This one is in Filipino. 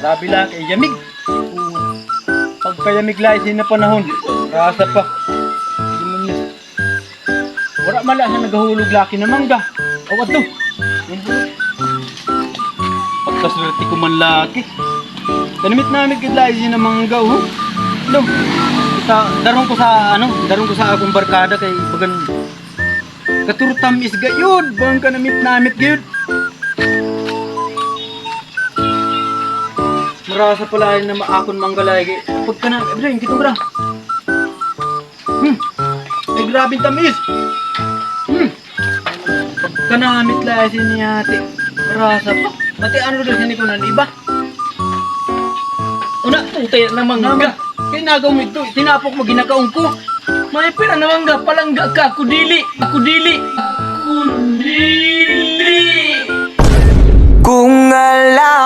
Grabe lang kay yamig. Pagkayamig lang isin na panahon. Rasa pa. Wala mala na nagahulog laki na mangga. Awat to. Pagkaswerte ko man laki. Kanimit namin kidla isin na mangga. Dum. Kita darong ko sa akong barkada kay bagan katurutam is gayud, bang kanamit namit gayud. Marasa pala na maakon manggalay kay pagka na bring kito bra. Ay grabe tamis. Pagka namit la si ate. Marasa pa. Mati ano daw sini ko nan iba. Una utay na mangga. Kay nagaw mo ito, tinapok mo ginakaong ko. May pera na mangga, palangga ka, kudili. Kung alam